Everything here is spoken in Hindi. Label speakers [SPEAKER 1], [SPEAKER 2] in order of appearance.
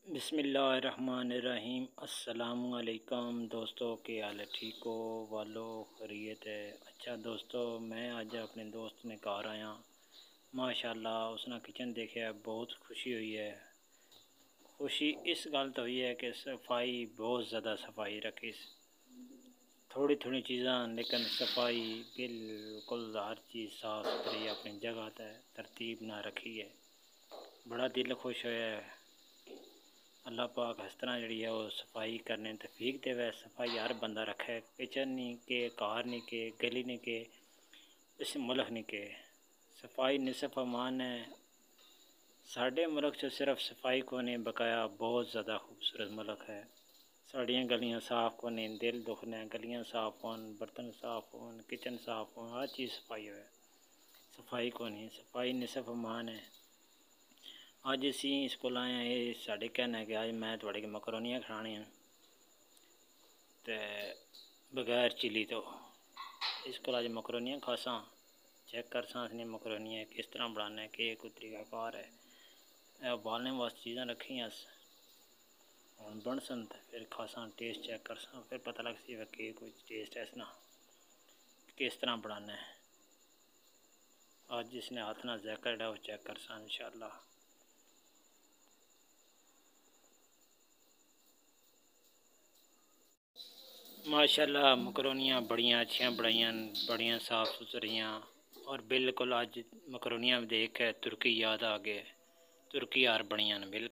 [SPEAKER 1] बिस्मिल्लाहिर्रहमानिर्रहीम। अस्सलामुअलैकुम दोस्तों, के हाल है? ठीक हो वालो? खैरियत है? अच्छा दोस्तों, मैं आज अपने दोस्त ने घर आया, माशाल्लाह उसने किचन देखे, बहुत खुशी हुई है। खुशी इस गल तो हुई है कि सफाई बहुत ज़्यादा सफाई रखी, थोड़ी थोड़ी चीज़ें लेकिन सफाई बिल्कुल हर चीज़ साफ़ सुथरी अपनी जगह तरतीब ना रखी है। बड़ा दिल खुश होया है। अल्लाह पाक इस तरह जी है वो सफाई करने तौफीक देवे। सफाई हर बंदा रखे, किचन नहीं के, कार नहीं के, गली नहीं के, इस मुल्क नहीं के। सफाई निसफ अमान है। साढ़े मुल्क से सिर्फ सफाई को नहीं, बकाया बहुत ज़्यादा खूबसूरत मुल्क है। साड़ियाँ गलियाँ साफ़ को नहीं, दिल दुखने, गलियाँ साफ़ होन, बर्तन साफ़ होन, किचन साफ़ हो, हर चीज़ सफाई हो। सफाई को नहीं, सफाई निसफ अमान है। अज असी स्कूल आए हैं, ये साढ़े कहना है कि अज मैं थोड़े मकरोनियाँ खानियां ते बगैर चिली तो स्कूल अज मकरोनियाँ खासा चेक कर सा असने मकरोनियाँ किस तरह बनाने के कोई तरीकाकार है। उबालने वास्ते चीज़ां रखी अस हम बन सन फिर खासा टेस्ट चेक कर सा, फिर पता लग सी कि कोई टेस्ट है इसना किस तरह बनाना है। आज जिसने हाथ ना जैका वो चेक कर सा इंशाअल्लाह। माशाल्लाह मकरोनियाँ बढ़िया अच्छियाँ बनाइयां, बढ़िया साफ़ सुथरियाँ। और बिल्कुल आज मकरोनियाँ देख के तुर्की याद आ गए। तुर्की यार बढ़िया बिल्कुल।